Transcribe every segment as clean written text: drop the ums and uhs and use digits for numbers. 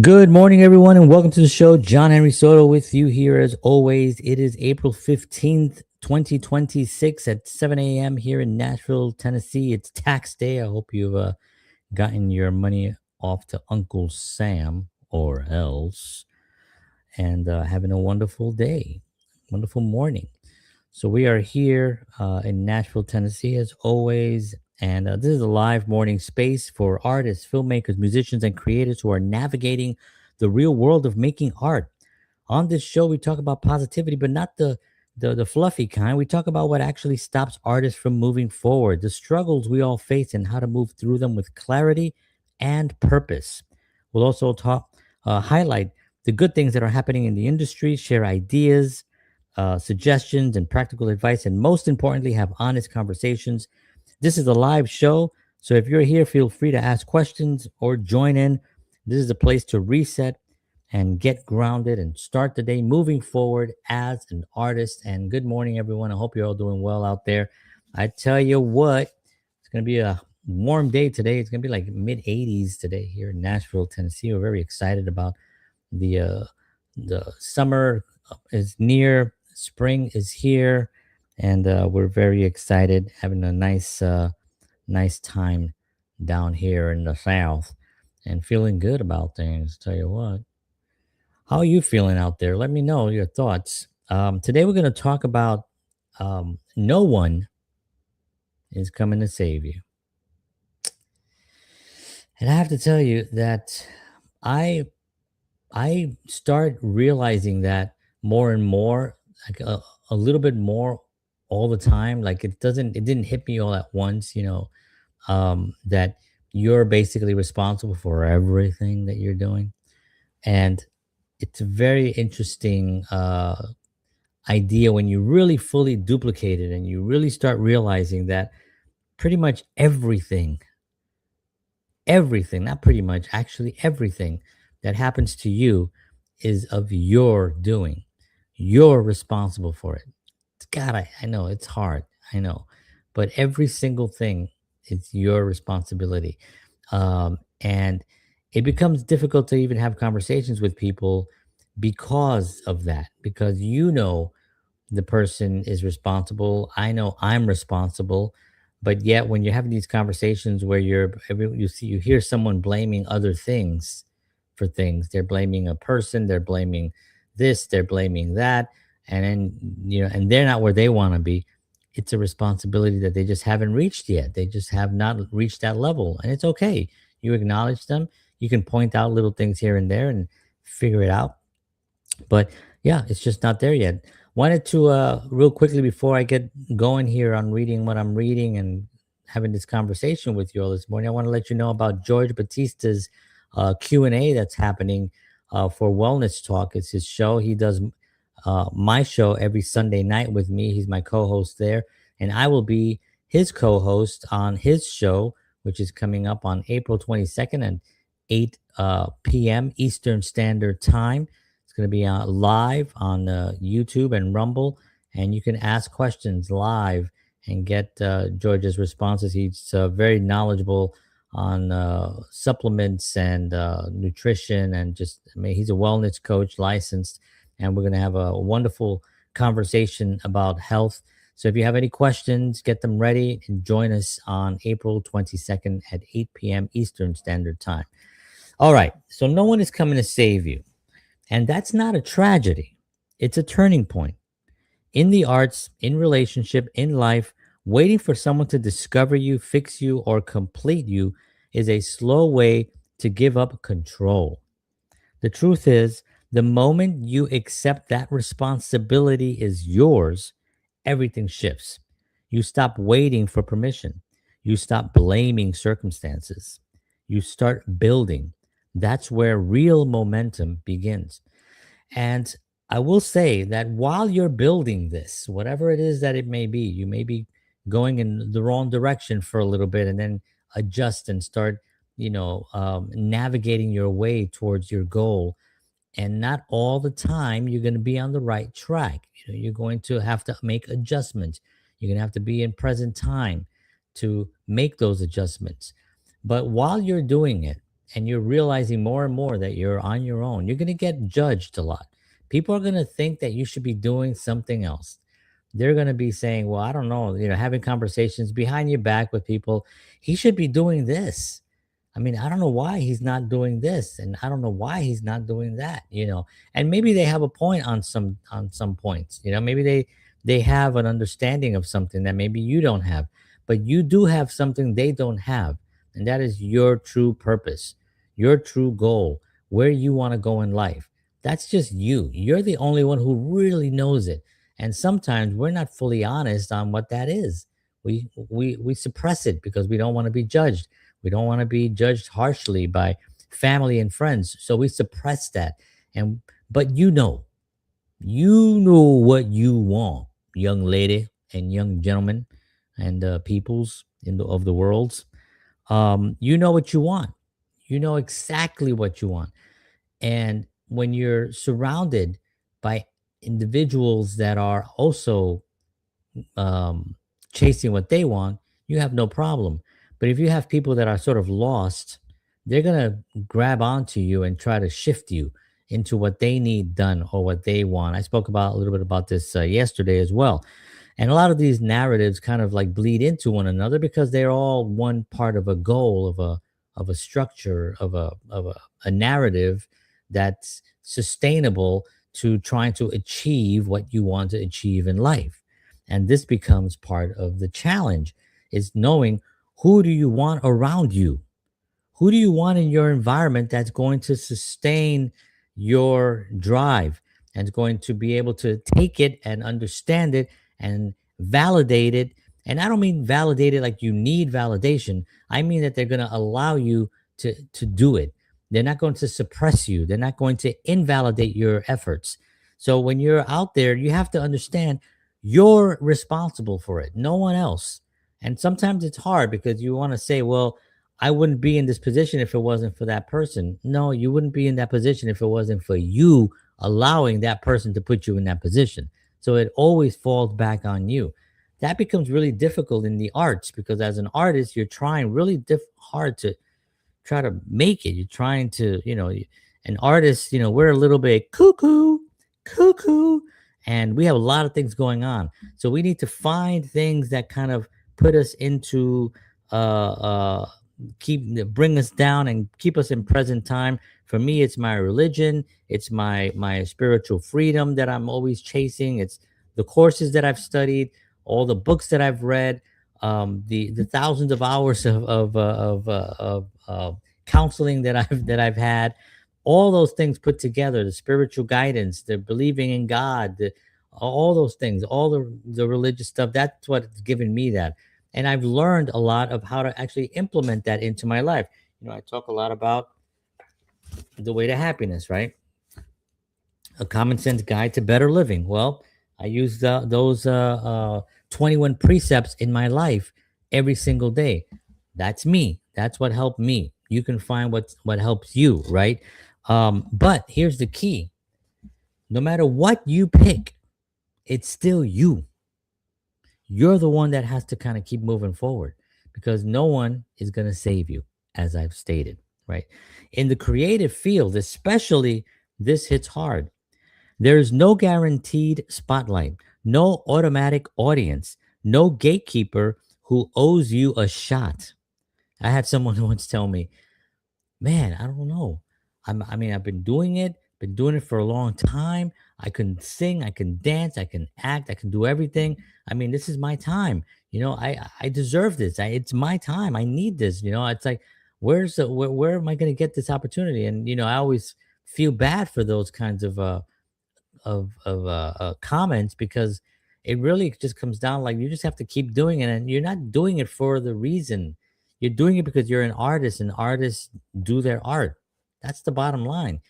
Good morning, everyone, and welcome to the show. John Henry Soto with you here as always. It is April 15th, 2026 at 7 a.m. here in Nashville, Tennessee. It's tax day. I hope you've gotten your money off to Uncle Sam or else and having a wonderful day, wonderful morning. So we are here in Nashville, Tennessee, as always, and this is a live morning space for artists, filmmakers, musicians, and creators who are navigating the real world of making art. On this show, we talk about positivity, but not the fluffy kind. We talk about what actually stops artists from moving forward, the struggles we all face, and how to move through them with clarity and purpose. We'll also highlight the good things that are happening in the industry, share ideas, suggestions, and practical advice, and most importantly, have honest conversations. This is a live show, so if you're here, feel free to ask questions or join in. This is a place to reset and get grounded and start the day moving forward as an artist. And good morning, everyone. I hope you're all doing well out there. I tell you what, it's going to be a warm day today. It's going to be like mid 80s today here in Nashville, Tennessee. We're very excited about the uh, the summer is near, spring is here, and we're very excited, having a nice time down here in the South, and feeling good about things. Tell you what, how are you feeling out there? Let me know your thoughts. Today we're going to talk about no one is coming to save you, and I have to tell you that I I start realizing that more and more, like a little bit more all the time. Like it didn't hit me all at once, that you're basically responsible for everything that you're doing. And it's a very interesting idea when you really fully duplicate it and you really start realizing that pretty much everything, not pretty much, actually everything that happens to you is of your doing. You're responsible for it. God, I know it's hard. I know. But every single thing is your responsibility. And it becomes difficult to even have conversations with people because of that, because the person is responsible. I know I'm responsible, but yet when you're having these conversations where you hear someone blaming other things for things, they're blaming a person, they're blaming this, they're blaming that, and then and they're not where they want to be. It's a responsibility that they just haven't reached yet. They just have not reached that level, and it's okay. You acknowledge them. You can point out little things here and there and figure it out, but yeah, it's just not there yet. Wanted to real quickly before I get going here on reading what I'm reading and having this conversation with you all this morning, I want to let you know about George Batista's Q&A that's happening for Wellness Talk. It's his show. He does my show every Sunday night with me. He's my co-host there, and I will be his co-host on his show, which is coming up on April 22nd at 8 p.m. Eastern Standard Time. It's going to be live on YouTube and Rumble, and you can ask questions live and get George's responses. He's very knowledgeable on supplements and nutrition, and just, I mean, he's a wellness coach, licensed, and we're going to have a wonderful conversation about health. So if you have any questions, get them ready and join us on April 22nd at 8 p.m. Eastern Standard Time. All right, so no one is coming to save you. And that's not a tragedy, it's a turning point. In the arts, in relationship, in life, waiting for someone to discover you, fix you, or complete you is a slow way to give up control. The truth is, the moment you accept that responsibility is yours, everything shifts. You stop waiting for permission. You stop blaming circumstances. You start building. That's where real momentum begins. And I will say that while you're building this, whatever it is that it may be, you may be going in the wrong direction for a little bit and then adjust and start, navigating your way towards your goal. And not all the time you're going to be on the right track. You're going to have to make adjustments. You're going to have to be in present time to make those adjustments. But while you're doing it, and you're realizing more and more that you're on your own, you're going to get judged a lot. People are going to think that you should be doing something else. They're going to be saying, well, I don't know, having conversations behind your back with people. He should be doing this. I mean, I don't know why he's not doing this, and I don't know why he's not doing that. And maybe they have a point on some points. Maybe they have an understanding of something that maybe you don't have, but you do have something they don't have, and that is your true purpose, your true goal, where you want to go in life. That's just you. You're the only one who really knows it. And sometimes we're not fully honest on what that is. We suppress it because we don't want to be judged. We don't want to be judged harshly by family and friends. So we suppress that. And but you know what you want, young lady and young gentlemen and peoples of the world. You know what you want. You know exactly what you want. And when you're surrounded by individuals that are also um, chasing what they want, you have no problem. But if you have people that are sort of lost, they're going to grab onto you and try to shift you into what they need done or what they want. I spoke about a little bit about this yesterday as well. And a lot of these narratives kind of like bleed into one another because they're all one part of a goal of a structure of a narrative that's sustainable to trying to achieve what you want to achieve in life. And this becomes part of the challenge is knowing who do you want around you? Who do you want in your environment that's going to sustain your drive and is going to be able to take it and understand it and validate it? And I don't mean validate it like you need validation. I mean that they're going to allow you to do it. They're not going to suppress you. They're not going to invalidate your efforts. So when you're out there, you have to understand you're responsible for it, no one else. And sometimes it's hard because you want to say, well, I wouldn't be in this position if it wasn't for that person. No, you wouldn't be in that position if it wasn't for you allowing that person to put you in that position. So it always falls back on you. That becomes really difficult in the arts because as an artist, you're trying really hard to try to make it. You're trying to, an artist, we're a little bit cuckoo, and we have a lot of things going on. So we need to find things that kind of put us into keep bring us down and keep us in present time. For me, it's my religion, it's my spiritual freedom that I'm always chasing. It's the courses that I've studied, all the books that I've read, the thousands of hours of counseling that I've had, all those things put together, the spiritual guidance, the believing in God, all those things, all the religious stuff. That's what's given me that. And I've learned a lot of how to actually implement that into my life. I talk a lot about the way to happiness, right? A common sense guide to better living. Well, I use those 21 precepts in my life every single day. That's me. That's what helped me. You can find what helps you, right? But here's the key: no matter what you pick, it's still you. You're the one that has to kind of keep moving forward because no one is going to save you, as I've stated, right? In the creative field, especially, this hits hard. There is no guaranteed spotlight, no automatic audience, no gatekeeper who owes you a shot. I had someone once tell me, man, I don't know. I mean, I've been doing it for a long time. I can sing, I can dance, I can act, I can do everything. I mean, this is my time. I deserve this. It's my time. I need this. It's like, where am I going to get this opportunity? And I always feel bad for those kinds of comments because it really just comes down like you just have to keep doing it, and you're not doing it for the reason. You're doing it because you're an artist, and artists do their art. That's the bottom line.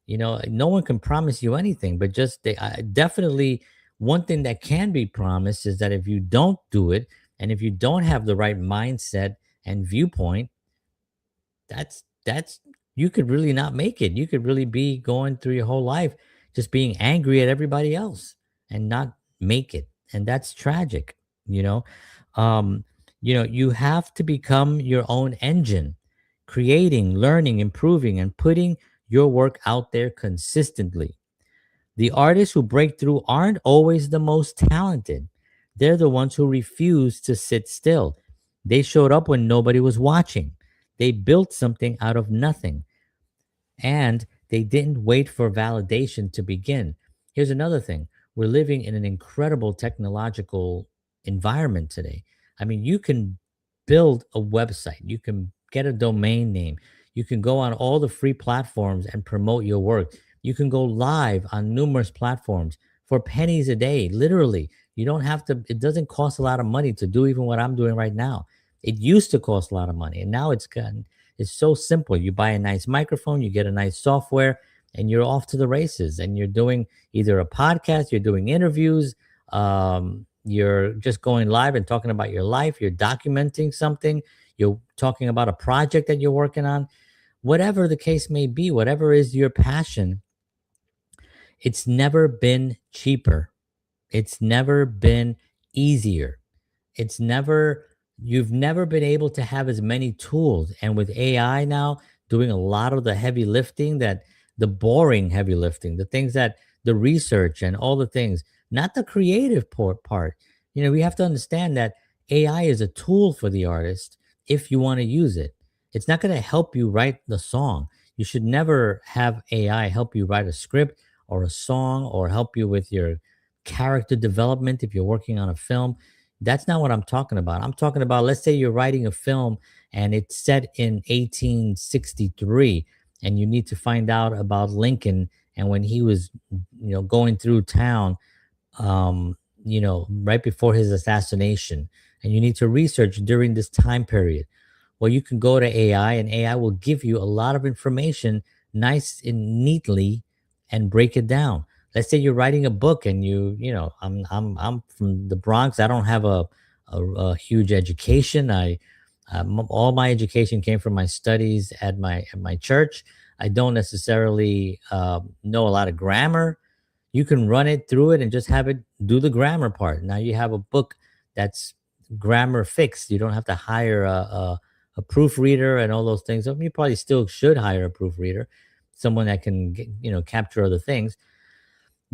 No one can promise you anything, but just definitely one thing that can be promised is that if you don't do it, and if you don't have the right mindset and viewpoint, that's you could really not make it. You could really be going through your whole life just being angry at everybody else and not make it. And that's tragic, you know. You have to become your own engine. creating, learning, improving, and putting your work out there consistently. The artists who break through aren't always the most talented. They're the ones who refuse to sit still. They showed up when nobody was watching. They built something out of nothing, and they didn't wait for validation to begin. Here's another thing: we're living in an incredible technological environment today. I mean, you can build a website, you can get a domain name, you can go on all the free platforms and promote your work. You can go live on numerous platforms for pennies a day, literally. You don't have to, it doesn't cost a lot of money to do even what I'm doing right now. It used to cost a lot of money, and now it's so simple. You buy a nice microphone, you get a nice software, and you're off to the races. And you're doing either a podcast, you're doing interviews, you're just going live and talking about your life, you're documenting something, you're talking about a project that you're working on, whatever the case may be, whatever is your passion. It's never been cheaper. It's never been easier. It's never, you've never been able to have as many tools. And with AI now doing a lot of the heavy lifting, that the boring heavy lifting, the things that the research and all the things, not the creative part. You know, we have to understand that AI is a tool for the artist if you want to use it. It's not going to help you write the song. You should never have AI help you write a script or a song or help you with your character development if you're working on a film. That's not what I'm talking about. I'm talking about, let's say you're writing a film and it's set in 1863, and you need to find out about Lincoln and when he was, going through town, right before his assassination, and you need to research during this time period. Well, you can go to AI, and AI will give you a lot of information, nice and neatly, and break it down. Let's say you're writing a book, and I'm from the Bronx. I don't have a huge education. All my education came from my studies at my church. I don't necessarily know a lot of grammar. You can run it through it and just have it do the grammar part. Now you have a book that's grammar fixed. You don't have to hire a proofreader and all those things. I mean, you probably still should hire a proofreader, someone that can capture other things.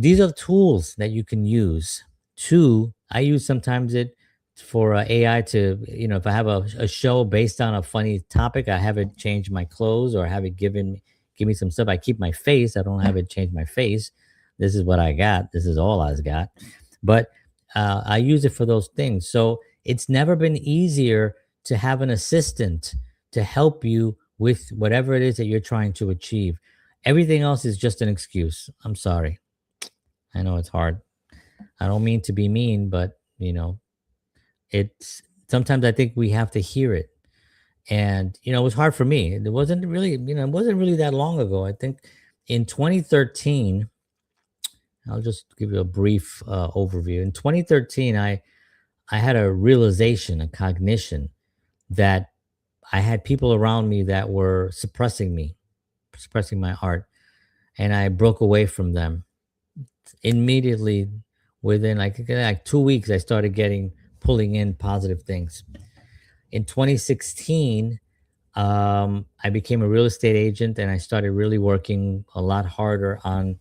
These are tools that you can use to, I use sometimes it for AI to, if I have a show based on a funny topic, I have it change my clothes or have it give me some stuff. I keep my face. I don't have it change my face. This is what I got. This is all I've got. But I use it for those things. So it's never been easier to have an assistant to help you with whatever it is that you're trying to achieve. Everything else is just an excuse. I'm sorry. I know it's hard. I don't mean to be mean, but it's sometimes I think we have to hear it. And it was hard for me. It wasn't really that long ago. I think in 2013, I'll just give you a brief overview. In 2013, I had a realization, a cognition that I had people around me that were suppressing me, suppressing my art, and I broke away from them immediately. Within like 2 weeks, I started pulling in positive things. In 2016, I became a real estate agent, and I started really working a lot harder on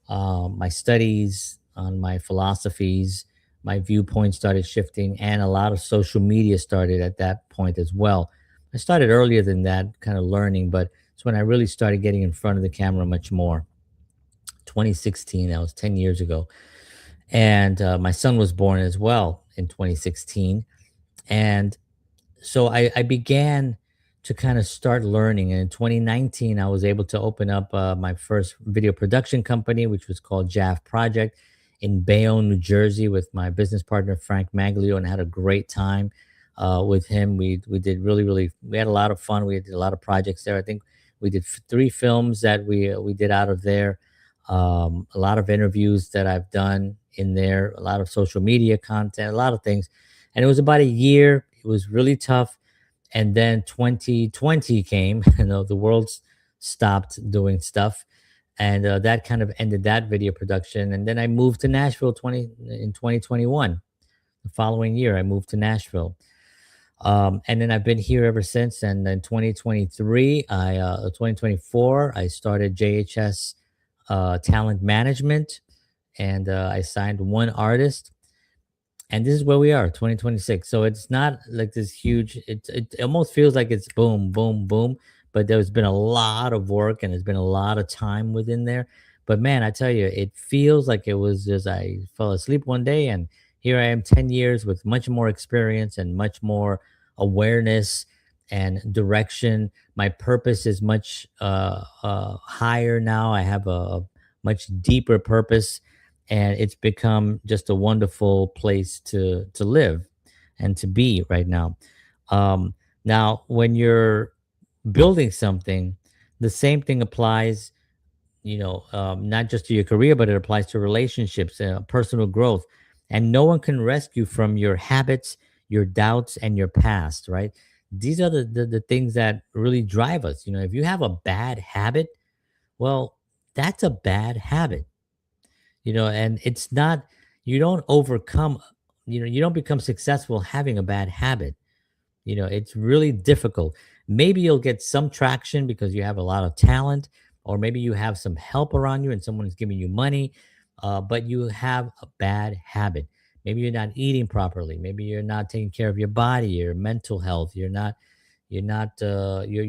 my studies, on my philosophies. My viewpoint started shifting, and a lot of social media started at that point as well. I started earlier than that, kind of learning, but it's when I really started getting in front of the camera much more. 2016, that was 10 years ago. And my son was born as well in 2016. And so I began to kind of start learning. And in 2019, I was able to open up my first video production company, which was called JAF Project in Bayonne, New Jersey, with my business partner, Frank Maglio, and had a great time with him. We did really, we had a lot of fun. We did a lot of projects there. I think we did 3 films that we did out of there. A lot of interviews that I've done in there, a lot of social media content, a lot of things. And it was about a year. It was really tough. And then 2020 came, the world stopped doing stuff. And that kind of ended that video production. And then I moved to Nashville in 2021. The following year, I moved to Nashville. And then I've been here ever since. And then 2023, 2024, I started JHS Talent Management, and I signed one artist, and this is where we are, 2026. So it's not like this huge, it almost feels like it's boom boom boom, but there's been a lot of work and there's been a lot of time within there. But man, I tell you, it feels like it was just I fell asleep one day and here I am 10 years with much more experience and much more awareness and direction. My purpose is much higher now. I have a much deeper purpose, and it's become just a wonderful place to live and to be right now. Um, Now, when you're building something, the same thing applies. Not just to your career, but it applies to relationships, personal growth, and no one can rescue from your habits, your doubts, and your past. Right? These are the things that really drive us. If you have a bad habit, well, that's a bad habit. And it's not, you don't overcome, you don't become successful having a bad habit. It's really difficult. Maybe you'll get some traction because you have a lot of talent, or maybe you have some help around you and someone's giving you money, but you have a bad habit. Maybe you're not eating properly, maybe you're not taking care of your body, your mental health, you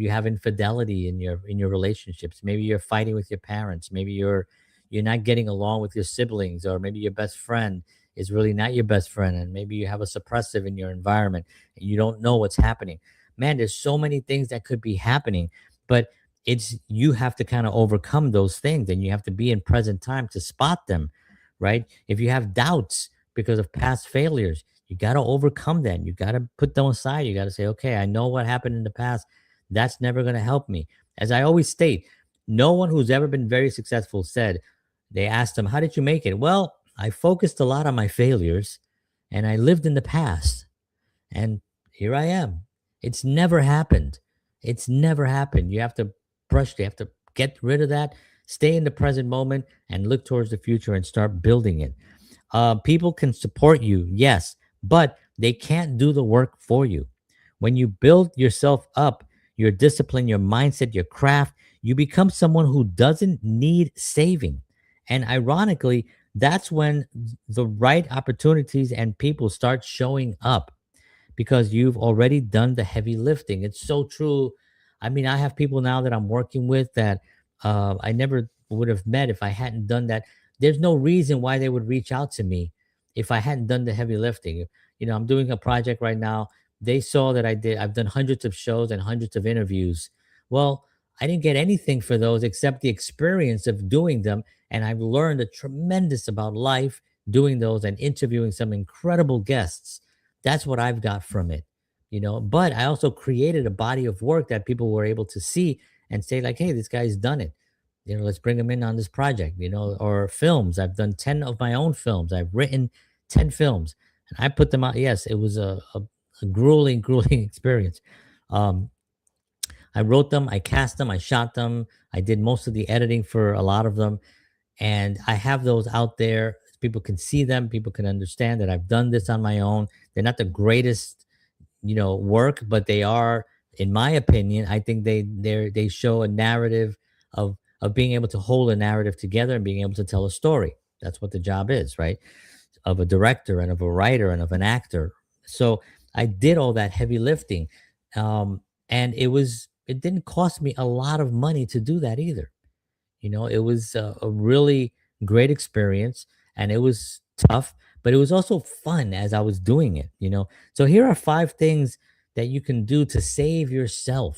have infidelity in your relationships. Maybe you're fighting with your parents. Maybe you're not getting along with your siblings, or maybe your best friend is really not your best friend, and maybe you have a suppressive in your environment and you don't know what's happening. Man, there's so many things that could be happening, but it's you have to kind of overcome those things, and you have to be in present time to spot them, right? If you have doubts because of past failures, you got to overcome that. You got to put them aside. You got to say, okay, I know what happened in the past. That's never going to help me. As I always state, no one who's ever been very successful said, they asked him, how did you make it? Well, I focused a lot on my failures and I lived in the past. And here I am. It's never happened. It's never happened. You have to get rid of that, stay in the present moment, and look towards the future and start building it. People can support you, yes, but they can't do the work for you. When you build yourself up, your discipline, your mindset, your craft, you become someone who doesn't need saving. And ironically, that's when the right opportunities and people start showing up, because you've already done the heavy lifting. It's so true. I mean, I have people now that I'm working with that I never would have met if I hadn't done that. There's no reason why they would reach out to me if I hadn't done the heavy lifting. I'm doing a project right now. They saw that I've done hundreds of shows and hundreds of interviews. Well, I didn't get anything for those except the experience of doing them. And I've learned a tremendous about life doing those and interviewing some incredible guests. That's what I've got from it. But I also created a body of work that people were able to see and say, like, hey, this guy's done it. Let's bring him in on this project. Or films. I've done 10 of my own films. I've written 10 films and I put them out. Yes, it was a grueling, grueling experience. Um, I wrote them, I cast them, I shot them, I did most of the editing for a lot of them. And I have those out there. People can see them, people can understand that I've done this on my own. They're not the greatest, work, but they are, in my opinion, I think they show a narrative of being able to hold a narrative together and being able to tell a story. That's what the job is, right? Of a director and of a writer and of an actor. So I did all that heavy lifting. And it didn't cost me a lot of money to do that either. It was a really great experience, and it was tough, but it was also fun as I was doing it. So here are 5 things that you can do to save yourself.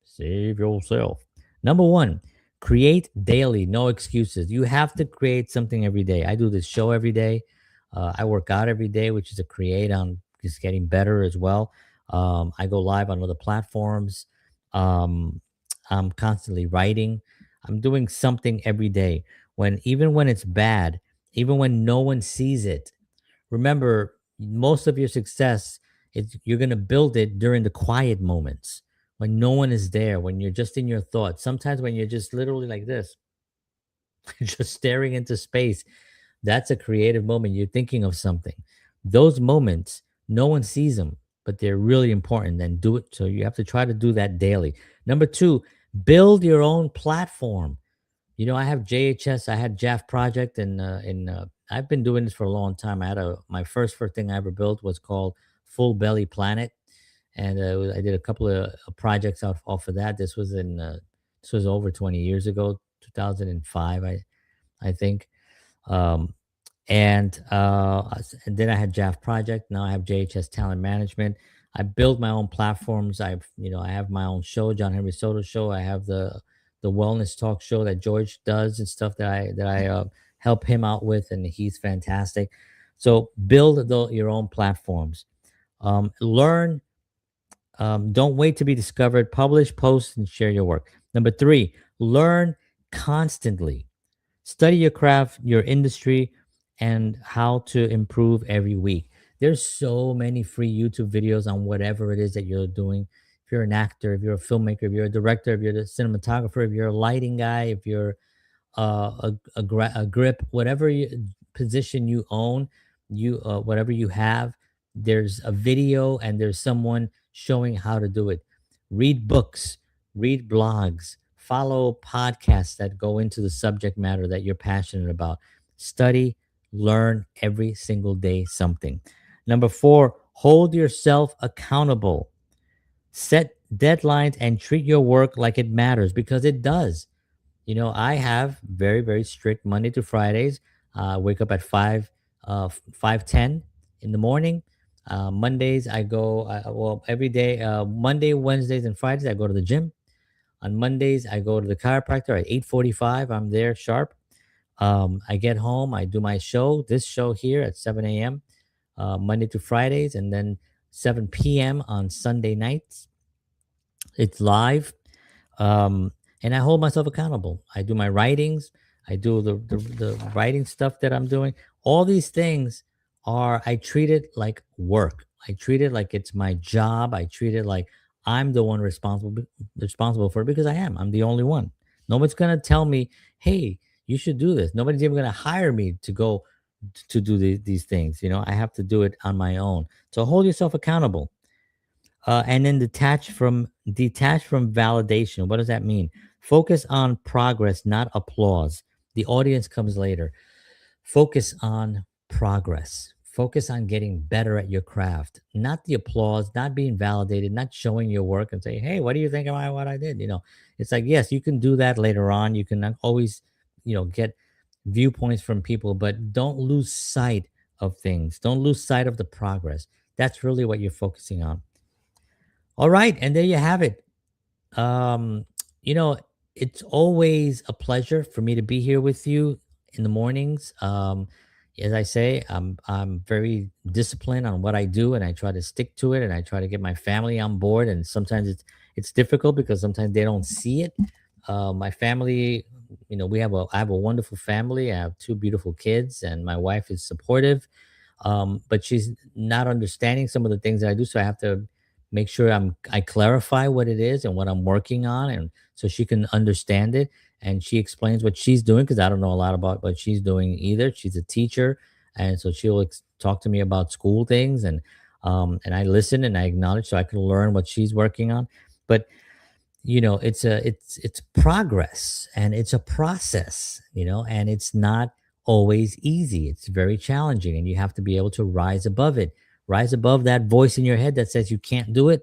Save yourself. Number one, create daily, no excuses. You have to create something every day. I do this show every day. I work out every day, which is a create on just getting better as well. I go live on other platforms. Um, I'm constantly writing. I'm doing something every day. Even when it's bad, even when no one sees it, remember, most of your success is you're going to build it during the quiet moments when no one is there, when you're just in your thoughts. Sometimes when you're just literally like this, just staring into space, that's a creative moment. You're thinking of something. Those moments, no one sees them. but they're really important. Then do it. So you have to try to do that daily. Number two, build your own platform. I have JHS. I had JAF Project, and I've been doing this for a long time. I had my first thing I ever built was called Full Belly Planet, and I did a couple of projects off of that. This was over 20 years ago, 2005, I think. Um, and then I had JAF Project. Now I have JHS Talent Management. I build my own platforms. I have my own show, John Henry Soto Show. I have the wellness talk show that George does and stuff that I help him out with, and he's fantastic. So build your own platforms. Learn. Don't wait to be discovered. Publish, post, and share your work. Number three, learn constantly. Study your craft, your industry, and how to improve every week. There's so many free YouTube videos on whatever it is that you're doing. If you're an actor, if you're a filmmaker, if you're a director, if you're the cinematographer, if you're a lighting guy, if you're a grip, whatever position you own, whatever you have, there's a video and there's someone showing how to do it. Read books, read blogs, follow podcasts that go into the subject matter that you're passionate about. Study, learn every single day something. Number four, hold yourself accountable. Set deadlines and treat your work like it matters, because it does. I have very, very strict Monday to Fridays. Wake up at 5:10 in the morning. Mondays I go, every day, Monday, Wednesdays, and Fridays I go to the gym. On Mondays I go to the chiropractor at 8:45. I'm there sharp. I get home, I do my show, this show here at 7 a.m. Monday to Fridays, and then 7 p.m. on Sunday nights. It's live. um, and I hold myself accountable. I do my writings. I do the writing stuff that I'm doing. All these things I treat it like work. I treat it like it's my job. I treat it like I'm the one responsible for it, because I am. I'm the only one. Nobody's gonna tell me, hey, you should do this. Nobody's even gonna hire me to go to do these things. I have to do it on my own. So hold yourself accountable. And then detach from validation. What does that mean? Focus on progress, not applause. The audience comes later. Focus on progress. Focus on getting better at your craft, not the applause, not being validated, not showing your work and say, "Hey, what do you think of what I did?" It's like, yes, you can do that later on. You can always, get viewpoints from people, but don't lose sight of things. Don't lose sight of the progress. That's really what you're focusing on. All right, and there you have it. Um, you know, it's always a pleasure for me to be here with you in the mornings. As I say, I'm very disciplined on what I do, and I try to stick to it, and I try to get my family on board. And sometimes it's difficult because sometimes they don't see it. My family, I have a wonderful family. I have two beautiful kids, and my wife is supportive, but she's not understanding some of the things that I do. So I have to make sure I clarify what it is and what I'm working on, and so she can understand it. And she explains what she's doing, because I don't know a lot about what she's doing either. She's a teacher, and so she'll talk to me about school things, and I listen and I acknowledge so I can learn what she's working on. But it's progress, and it's a process, and it's not always easy. It's very challenging, and you have to be able to rise above it. Rise above that voice in your head that says you can't do it.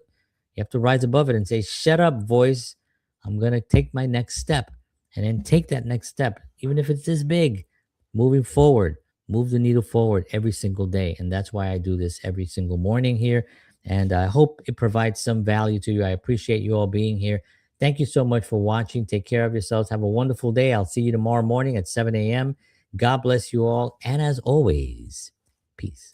You have to rise above it and say, shut up, voice. I'm going to take my next step, and then take that next step, even if it's this big. Moving forward, move the needle forward every single day. And that's why I do this every single morning here. And I hope it provides some value to you. I appreciate you all being here. Thank you so much for watching. Take care of yourselves. Have a wonderful day. I'll see you tomorrow morning at 7 a.m. God bless you all. And as always, peace.